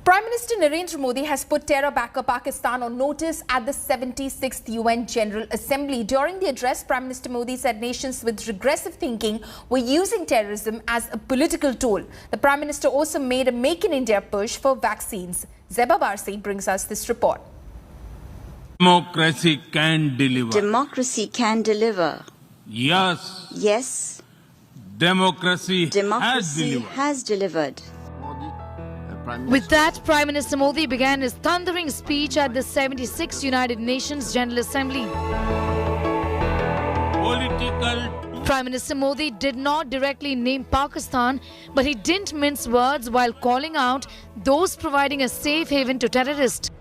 Prime Minister Narendra Modi has put terror backer Pakistan on notice at the 76th UN General Assembly. During the address, Prime Minister Modi said nations with regressive thinking were using terrorism as a political tool. The Prime Minister also made a Make in India push for vaccines. Zeba Barsi brings us this report. Democracy can deliver. Democracy can deliver. Yes. Yes. Democracy has delivered. With that, Prime Minister Modi began his thundering speech at the 76th United Nations General Assembly. Prime Minister Modi did not directly name Pakistan, but he didn't mince words while calling out those providing a safe haven to terrorists.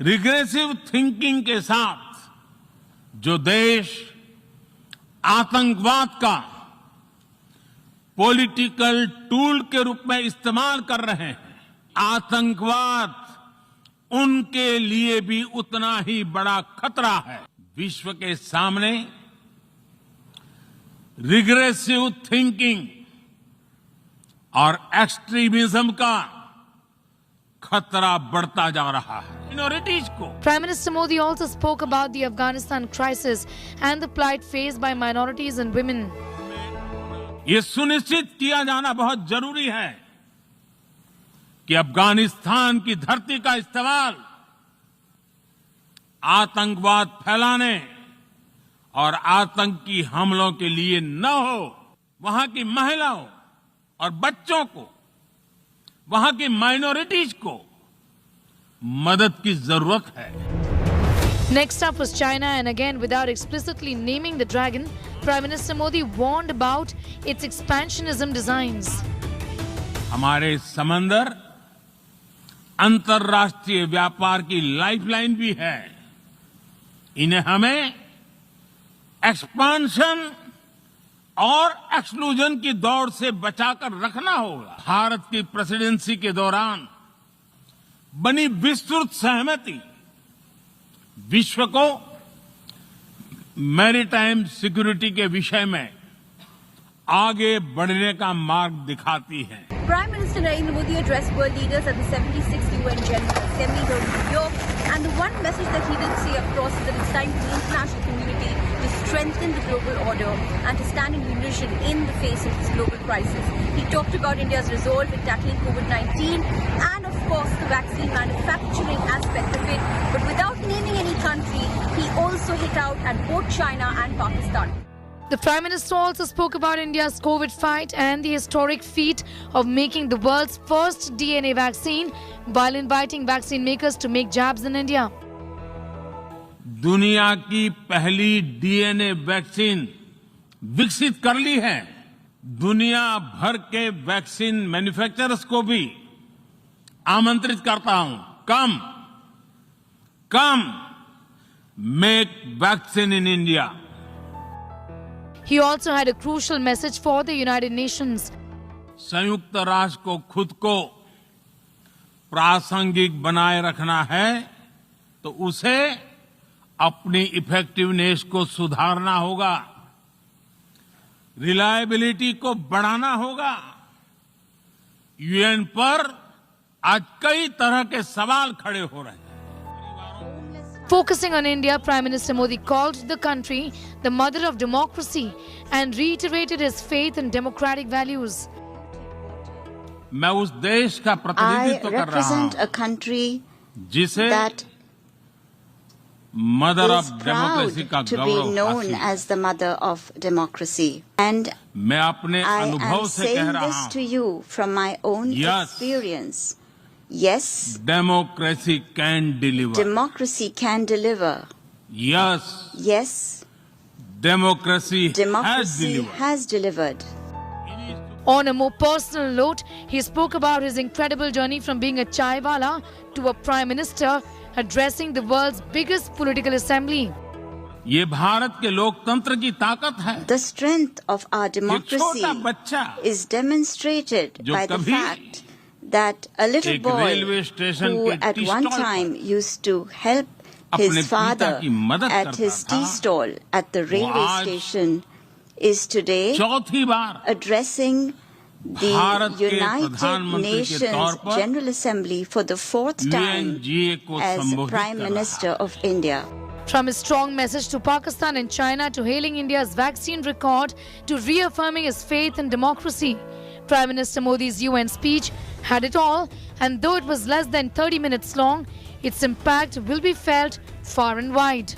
Regressive thinking के साथ जो देश आतंकवाद का political tool के रूप में इस्तेमाल कर रहे हैं, आतंकवाद उनके लिए भी उतना ही बड़ा खतरा है। विश्व के सामने रिग्रेसिव थिंकिंग और एक्सट्रीमिज्म का खतरा बढ़ता जा रहा है मिनोरिटीज को। Prime Minister Modi also spoke about the Afghanistan crisis and the plight faced by minorities and women. ये सुनिश्चित किया जाना बहुत जरूरी है कि अफगानिस्तान की धरती का इस्तेमाल आतंकवाद फैलाने और आतंकी हमलों के लिए न हो। वहां की महिलाओं और बच्चों को, वहां की माइनॉरिटीज को मदद की जरूरत है। Next up was China, and again without explicitly naming the dragon, Prime Minister Modi warned about its expansionism designs. हमारे समंदर अंतर्राष्ट्रीय व्यापार की लाइफलाइन भी है। इन्हें हमें एक्सपांशन और एक्सक्लूजन की दौड़ से बचाकर रखना होगा। भारत की प्रेसिडेंसी के दौरान बनी विस्तृत सहमति विश्व को मैरीटाइम सिक्योरिटी के विषय में आगे बढ़ने का मार्ग दिखाती है। Prime Minister Narendra Modi addressed world leaders at the 76th UN General Assembly held in New York, and the one message that he did say across is that it's time for the international community to strengthen the global order and to stand in unison in the face of this global crisis. He talked about India's resolve in tackling COVID-19 and, of course, the vaccine manufacturing aspect of it. But without naming any country, he also hit out at both China and Pakistan. The Prime Minister also spoke about India's COVID fight and the historic feat of making the world's first DNA vaccine while inviting vaccine makers to make jabs in India. दुनिया की पहली DNA vaccine विकसित कर ली है। दुनिया भर के vaccine manufacturers को भी आमंत्रित करता हूं, कम make vaccine in India. He also had a crucial message for the United Nations. संयुक्त राष्ट्र को खुद को प्रासंगिक बनाए रखना है तो उसे अपनी इफेक्टिवनेस को सुधारना होगा, रिलायबिलिटी को बढ़ाना होगा। यूएन पर आज कई तरह के सवाल खड़े हो रहे हैं। Focusing on India, Prime Minister Modi called the country the mother of democracy and reiterated his faith in democratic values. मैं उस देश का प्रतिनिधित्व कर रहा हूं I represent a country जिसे that mother of is democracy का proud to be Gaurav known हासिल है। as the mother of democracy. And मैं अपने I अनुभव am से कह saying रहा this हूं, to you from my own Yes. experience. Yes, democracy can deliver. democracy can deliver. Yes, Yes, democracy has democracy deliver. has delivered. On a more personal note, he spoke about his incredible journey from being a chaiwala to a prime minister, addressing the world's biggest political assembly. ये भारत के लोकतंत्र की ताकत है। The strength of our ये छोटा democracy बच्चा is demonstrated जो by the कभी fact that a little एक boy रेलवे स्टेशन who के at T one stall time पर used to help अपने his पिता father की मदद at करता his tea था, stall at the railway आज station is today चौथी बार addressing the भारत के United प्रधानमंत्री के तौर Nations पर General Assembly for the fourth time UNGA को as संबोधित Prime कर रहा Minister of India. From his strong message to Pakistan and China to hailing India's vaccine record to reaffirming his faith in democracy, Prime Minister Modi's UN speech had it all, and though it was less than 30 minutes long, its impact will be felt far and wide.